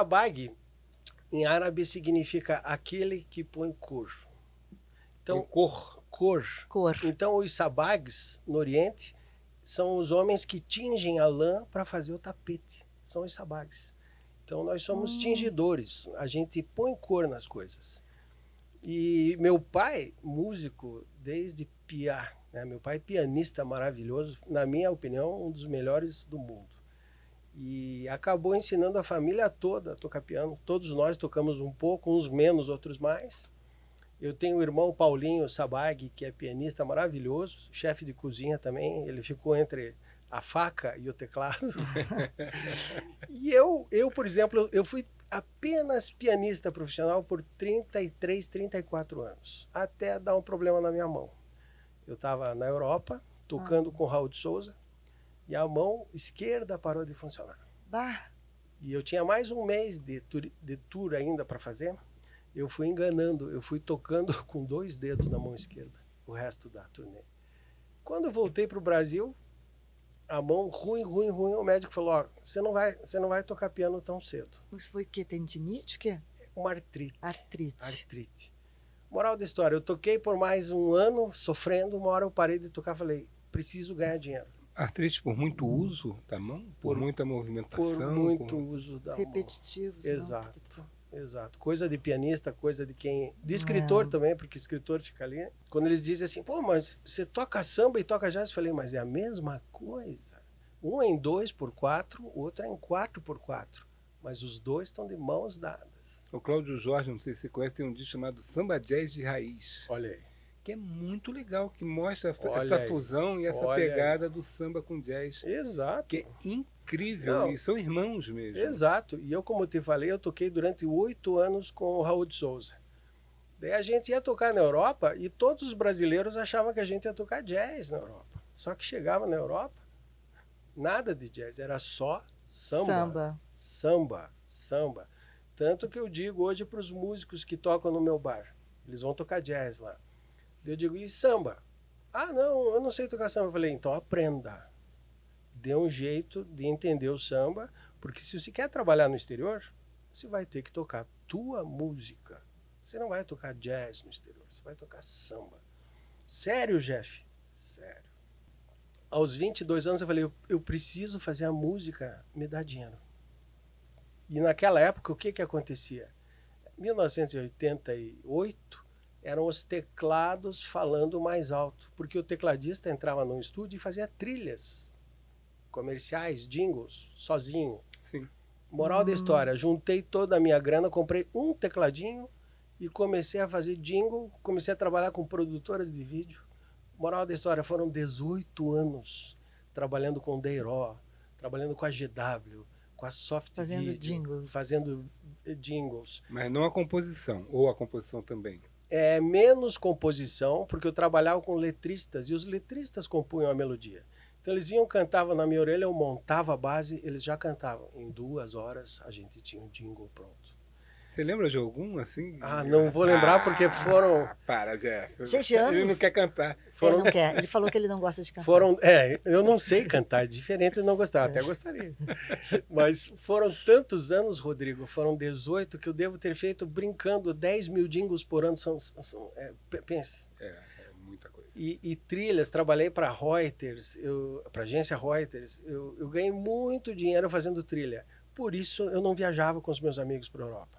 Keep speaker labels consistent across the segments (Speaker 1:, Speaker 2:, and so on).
Speaker 1: sabag, em árabe, significa aquele que põe cor. Então, cor. Então, os sabags, no Oriente, são os homens que tingem a lã para fazer o tapete. São os sabags. Então, nós somos tingidores. A gente põe cor nas coisas. E meu pai, músico desde piá, né? Meu pai pianista maravilhoso, na minha opinião, um dos melhores do mundo. E acabou ensinando a família toda a tocar piano. Todos nós tocamos um pouco, uns menos, outros mais. Eu tenho o irmão Paulinho Sabag, que é pianista maravilhoso, chefe de cozinha também. Ele ficou entre a faca e o teclado. E eu, por exemplo, eu fui apenas pianista profissional por 33, 34 anos, até dar um problema na minha mão. Eu estava na Europa, tocando com Raul de Souza, e a mão esquerda parou de funcionar. E eu tinha mais um mês de tour ainda para fazer. Eu fui enganando, eu fui tocando com 2 dedos na mão esquerda, o resto da turnê. Quando eu voltei para o Brasil, a mão ruim, o médico falou, ó, você não vai tocar piano tão cedo.
Speaker 2: Mas foi o quê? Tendinite? O quê?
Speaker 1: Uma artrite.
Speaker 2: Artrite.
Speaker 1: Moral da história, eu toquei por mais um ano, sofrendo, uma hora eu parei de tocar, falei, preciso ganhar dinheiro.
Speaker 3: Artrite por muito uso da mão? Por muita movimentação?
Speaker 1: Por muito uso da
Speaker 2: Repetitivo.
Speaker 1: Exato. Exato. Coisa de pianista, coisa de quem... De escritor também, porque escritor fica ali. Quando eles dizem assim, pô, mas você toca samba e toca jazz, eu falei, mas é a mesma coisa. Um é em 2x4, o outro é em 4x4. Mas os dois estão de mãos dadas.
Speaker 3: O Cláudio Jorge, não sei se você conhece, tem um disco chamado Samba Jazz de Raiz.
Speaker 1: Olha aí.
Speaker 3: Que é muito legal, que mostra essa fusão e essa pegada do samba com jazz.
Speaker 1: Exato.
Speaker 3: Que é incrível, e são irmãos mesmo.
Speaker 1: Exato, e eu, como eu te falei, eu toquei durante 8 anos com o Raul de Souza. Daí a gente ia tocar na Europa e todos os brasileiros achavam que a gente ia tocar jazz na Europa. Só que chegava na Europa, nada de jazz, era só samba. Tanto que eu digo hoje para os músicos que tocam no meu bar, eles vão tocar jazz lá. Eu digo, e samba? Ah, não, eu não sei tocar samba. Eu falei, então aprenda. Dê um jeito de entender o samba, porque se você quer trabalhar no exterior, você vai ter que tocar tua música. Você não vai tocar jazz no exterior, você vai tocar samba. Sério, Jeff? Sério. Aos 22 anos eu falei, eu preciso fazer a música me dar dinheiro. E naquela época, o que acontecia? Em 1988, eram os teclados falando mais alto, porque o tecladista entrava num estúdio e fazia trilhas comerciais, jingles, sozinho.
Speaker 3: Sim.
Speaker 1: Moral da história, juntei toda a minha grana, comprei um tecladinho e comecei a fazer jingle, comecei a trabalhar com produtoras de vídeo. Moral da história, foram 18 anos trabalhando com Deiró, trabalhando com a GW, com a Soft
Speaker 2: Fazendo
Speaker 1: Video,
Speaker 2: jingles.
Speaker 1: fazendo jingles.
Speaker 3: Mas não a composição, ou a composição também?
Speaker 1: É menos composição, porque eu trabalhava com letristas, e os letristas compunham a melodia. Então eles vinham, cantavam na minha orelha, eu montava a base, eles já cantavam. Em 2 horas a gente tinha um jingle pronto.
Speaker 3: Você lembra de algum assim?
Speaker 1: Ah, não vou lembrar porque foram...
Speaker 3: Para, Jeff.
Speaker 2: 6 anos.
Speaker 3: Ele não quer cantar.
Speaker 2: Ele não quer. Ele falou que ele não gosta de cantar.
Speaker 1: Eu não sei cantar, é diferente de não gostar, até gostaria. Mas foram tantos anos, Rodrigo, foram 18, que eu devo ter feito brincando 10 mil jingles por ano, pense.
Speaker 3: É muita coisa.
Speaker 1: E trilhas, trabalhei para Reuters, para a agência Reuters, eu ganhei muito dinheiro fazendo trilha. Por isso eu não viajava com os meus amigos para a Europa.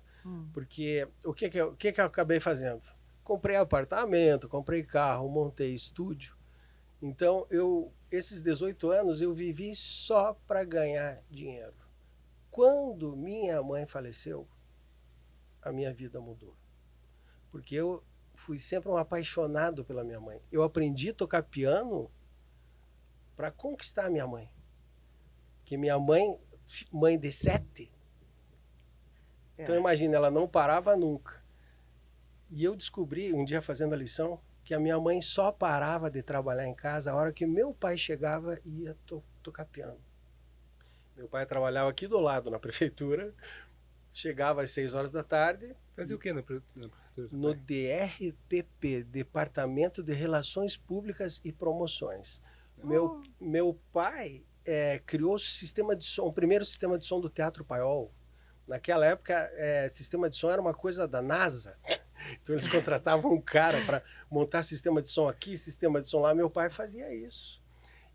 Speaker 1: Porque o que eu acabei fazendo? Comprei apartamento, comprei carro, montei estúdio. Então, esses 18 anos eu vivi só para ganhar dinheiro. Quando minha mãe faleceu, a minha vida mudou. Porque eu fui sempre um apaixonado pela minha mãe. Eu aprendi a tocar piano para conquistar a minha mãe. Que minha mãe de 7... Então imagina, ela não parava nunca. E eu descobri, um dia fazendo a lição, que a minha mãe só parava de trabalhar em casa a hora que meu pai chegava e ia tocar piano. Meu pai trabalhava aqui do lado, na prefeitura, chegava às 6 horas da tarde.
Speaker 3: Fazia o que na prefeitura?
Speaker 1: No DRPP, Departamento de Relações Públicas e Promoções. Meu pai criou o sistema de som, o primeiro sistema de som do Teatro Paiol, Naquela época, sistema de som era uma coisa da NASA. Então eles contratavam um cara para montar sistema de som aqui, sistema de som lá. Meu pai fazia isso.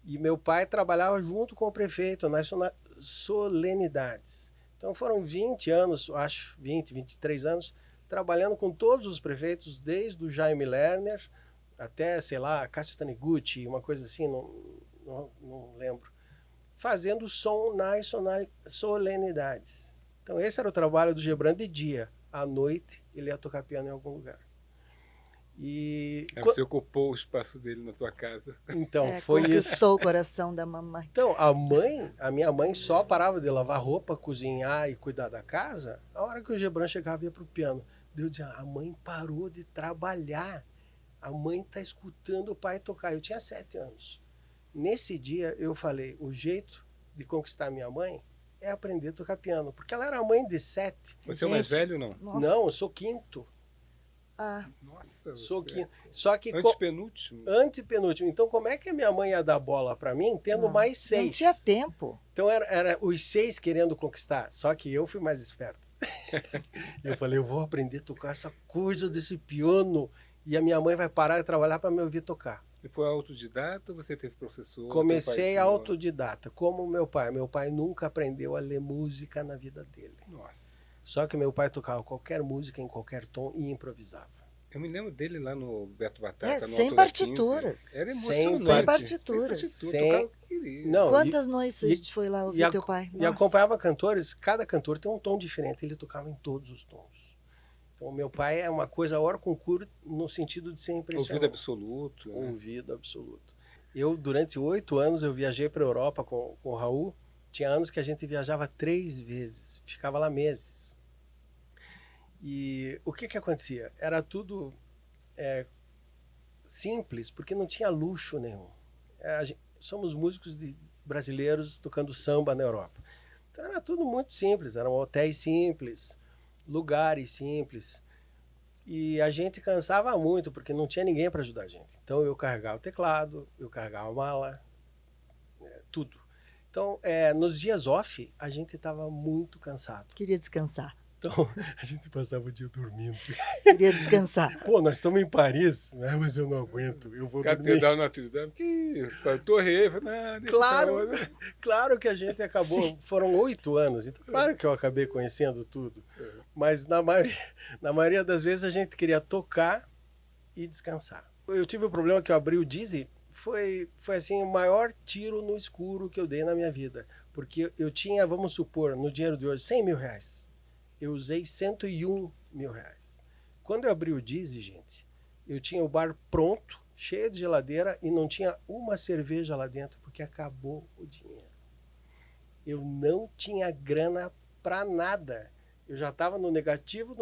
Speaker 1: E meu pai trabalhava junto com o prefeito nas solenidades. Então foram 20 anos, acho, 23 anos, trabalhando com todos os prefeitos, desde o Jaime Lerner até, sei lá, Cássio Taniguchi, uma coisa assim, não lembro, fazendo som nas solenidades. Então esse era o trabalho do Gebran de dia. À noite ele ia tocar piano em algum lugar. E
Speaker 3: você ocupou o espaço dele na tua casa.
Speaker 1: Então foi isso.
Speaker 2: Conquistou o coração da mamãe.
Speaker 1: Então a minha mãe só parava de lavar roupa, cozinhar e cuidar da casa a hora que o Gebran chegava e ia pro piano. Eu dizia, a mãe parou de trabalhar. A mãe está escutando o pai tocar. Eu tinha 7 anos. Nesse dia eu falei, o jeito de conquistar minha mãe é aprender a tocar piano. Porque ela era mãe de 7.
Speaker 3: Você é o mais velho, não?
Speaker 2: Nossa.
Speaker 1: Não, eu sou quinto.
Speaker 2: Ah.
Speaker 3: Nossa,
Speaker 1: sou quinto. Só que
Speaker 3: antepenúltimo.
Speaker 1: Antepenúltimo. Então como é que a minha mãe ia dar bola para mim tendo mais 6?
Speaker 2: Não tinha tempo.
Speaker 1: Então era os 6 querendo conquistar. Só que eu fui mais esperto. Eu falei, eu vou aprender a tocar essa coisa desse piano. E a minha mãe vai parar de trabalhar para me ouvir tocar.
Speaker 3: E foi autodidata ou você teve professor?
Speaker 1: Comecei autodidata, como meu pai. Meu pai nunca aprendeu a ler música na vida dele.
Speaker 3: Nossa.
Speaker 1: Só que meu pai tocava qualquer música em qualquer tom e improvisava.
Speaker 3: Eu me lembro dele lá no Beto Batata.
Speaker 2: Sem partituras.
Speaker 3: Era emocionante.
Speaker 2: Sem partituras.
Speaker 1: Não,
Speaker 2: quantas noites a gente foi lá ouvir teu pai?
Speaker 1: E acompanhava cantores, cada cantor tem um tom diferente, ele tocava em todos os tons. Então, meu pai é uma coisa hora concurso no sentido de ser impressionante.
Speaker 3: Ouvido absoluto. Né?
Speaker 1: Ouvido absoluto. Eu, durante 8 anos, eu viajei para a Europa com o Raul. Tinha anos que a gente viajava 3 vezes, ficava lá meses. E o que acontecia? Era tudo simples, porque não tinha luxo nenhum. Somos músicos brasileiros tocando samba na Europa. Então era tudo muito simples, eram hotéis simples, lugares simples. E a gente cansava muito, porque não tinha ninguém para ajudar a gente. Então eu carregava o teclado, eu carregava a mala, tudo. Então, nos dias off, a gente estava muito cansado.
Speaker 2: Queria descansar.
Speaker 1: Então, a gente passava o dia dormindo.
Speaker 2: Queria descansar.
Speaker 1: Pô, nós estamos em Paris, mas eu não aguento, eu vou dormir.
Speaker 3: Catedral Notre Dame, que torre,
Speaker 1: claro que a gente acabou, sim. Foram 8 anos, então claro que eu acabei conhecendo tudo. Mas na maioria das vezes a gente queria tocar e descansar. Eu tive o problema que eu abri o Dizzy, foi assim o maior tiro no escuro que eu dei na minha vida. Porque eu tinha, vamos supor, no dinheiro de hoje, 100 mil reais. Eu usei 101 mil reais. Quando eu abri o Dizzy, gente, eu tinha o bar pronto, cheio de geladeira e não tinha uma cerveja lá dentro, porque acabou o dinheiro. Eu não tinha grana para nada. Eu já estava no negativo.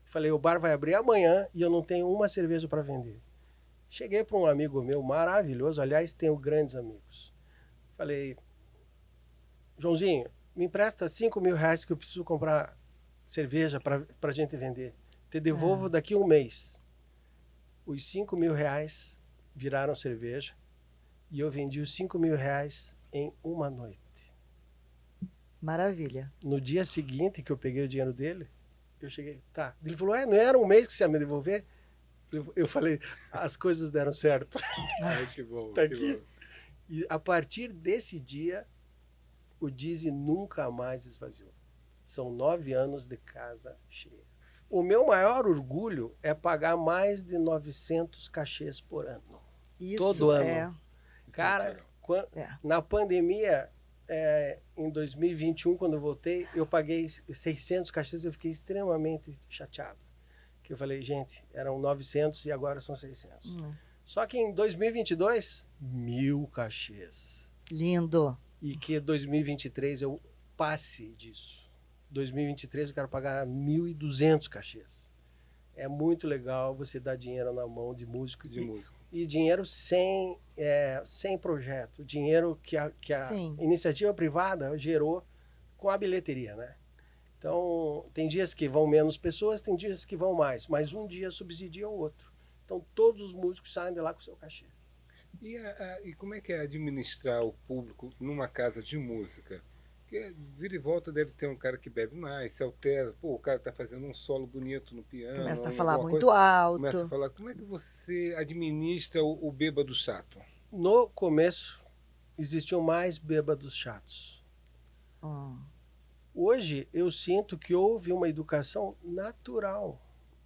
Speaker 1: Falei, o bar vai abrir amanhã e eu não tenho uma cerveja para vender. Cheguei para um amigo meu maravilhoso, aliás, tenho grandes amigos. Falei, Joãozinho, me empresta 5 mil reais que eu preciso comprar cerveja para a gente vender. Te devolvo daqui a um mês. Os 5 mil reais viraram cerveja e eu vendi os 5 mil reais em uma noite.
Speaker 2: Maravilha.
Speaker 1: No dia seguinte que eu peguei o dinheiro dele, eu cheguei, tá. Ele falou, não era um mês que você ia me devolver? Eu falei, as coisas deram certo.
Speaker 3: Ai, que bom.
Speaker 1: Tá aqui. Bom. E a partir desse dia, o Dizzy nunca mais esvaziou. São 9 anos de casa cheia. O meu maior orgulho é pagar mais de 900 cachês por ano.
Speaker 2: Isso
Speaker 1: todo ano. Cara, na pandemia, em 2021, quando eu voltei, eu paguei 600 cachês e eu fiquei extremamente chateado. Que eu falei, gente, eram 900 e agora são 600. Só que em 2022, 1.000 cachês.
Speaker 2: Lindo.
Speaker 1: E que 2023 eu passe disso. 2023 eu quero pagar 1.200 cachês. É muito legal você dar dinheiro na mão de músico. E dinheiro sem projeto. Dinheiro que a iniciativa privada gerou com a bilheteria, né? Então, tem dias que vão menos pessoas, tem dias que vão mais. Mas um dia subsidia o outro. Então, todos os músicos saem de lá com o seu cachê.
Speaker 3: E como é que é administrar o público numa casa de música? Porque vira e volta deve ter um cara que bebe mais, se altera. Pô, o cara tá fazendo um solo bonito no piano.
Speaker 2: Começa a falar muito alto.
Speaker 3: Começa a falar. Como é que você administra o bêbado chato?
Speaker 1: No começo, existiam mais bêbados chatos. Hoje, eu sinto que houve uma educação natural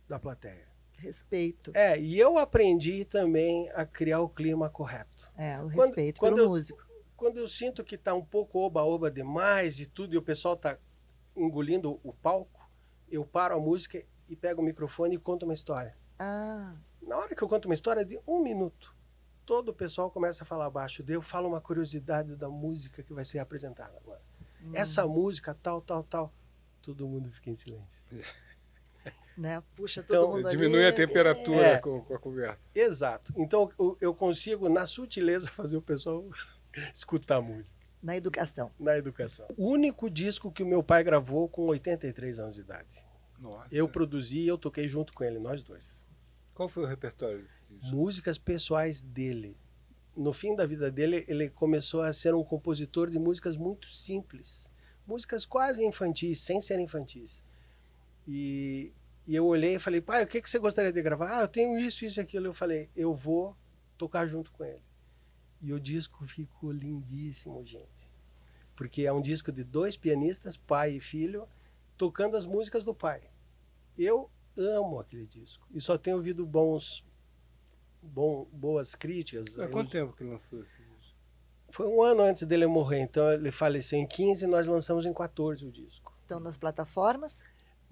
Speaker 1: da plateia.
Speaker 2: Respeito.
Speaker 1: E eu aprendi também a criar o clima correto.
Speaker 2: O respeito pelo músico.
Speaker 1: Quando eu sinto que está um pouco oba-oba demais e tudo, e o pessoal está engolindo o palco, eu paro a música e pego o microfone e conto uma história. Na hora que eu conto uma história de 1 minuto, todo o pessoal começa a falar baixo. Daí eu falo uma curiosidade da música que vai ser apresentada agora. Essa música, tal, tal, tal. Todo mundo fica em silêncio.
Speaker 2: Né? Puxa todo mundo ali.
Speaker 3: Diminui a temperatura com a conversa.
Speaker 1: Exato. Então eu consigo, na sutileza, fazer o pessoal escutar a música.
Speaker 2: Na educação.
Speaker 1: Na educação. O único disco que o meu pai gravou com 83 anos de idade.
Speaker 3: Nossa.
Speaker 1: Eu produzi e eu toquei junto com ele, nós dois.
Speaker 3: Qual foi o repertório desse disco?
Speaker 1: Músicas pessoais dele. No fim da vida dele, ele começou a ser um compositor de músicas muito simples. Músicas quase infantis, sem ser infantis. E eu olhei e falei, pai, o que você gostaria de gravar? Eu tenho isso, isso e aquilo. Eu falei, eu vou tocar junto com ele. E o disco ficou lindíssimo, gente. Porque é um disco de 2 pianistas, pai e filho, tocando as músicas do pai. Eu amo aquele disco. E só tenho ouvido boas críticas.
Speaker 3: Há quanto tempo que lançou esse disco?
Speaker 1: Foi 1 ano antes dele morrer. Então ele faleceu em 15 e nós lançamos em 14 o disco.
Speaker 2: Então nas plataformas?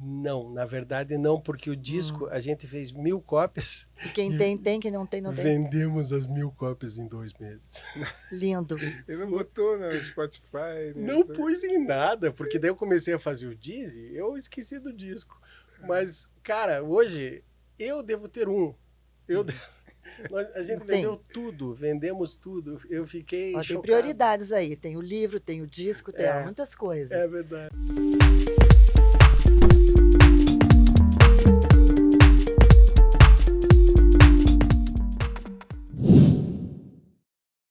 Speaker 1: Não, na verdade não, porque o disco a gente fez 1000 cópias.
Speaker 2: E quem tem, quem não tem, não tem.
Speaker 1: Vendemos as 1000 cópias em 2 meses.
Speaker 2: Lindo.
Speaker 3: Ele não botou no Spotify? Né?
Speaker 1: Não pus em nada, porque daí eu comecei a fazer o Dizzy, eu esqueci do disco. Mas, cara, hoje eu devo ter um. A gente vendeu tudo, vendemos tudo. Eu fiquei chocado.
Speaker 2: Tem prioridades aí, tem o livro, tem o disco, tem muitas coisas.
Speaker 1: É verdade.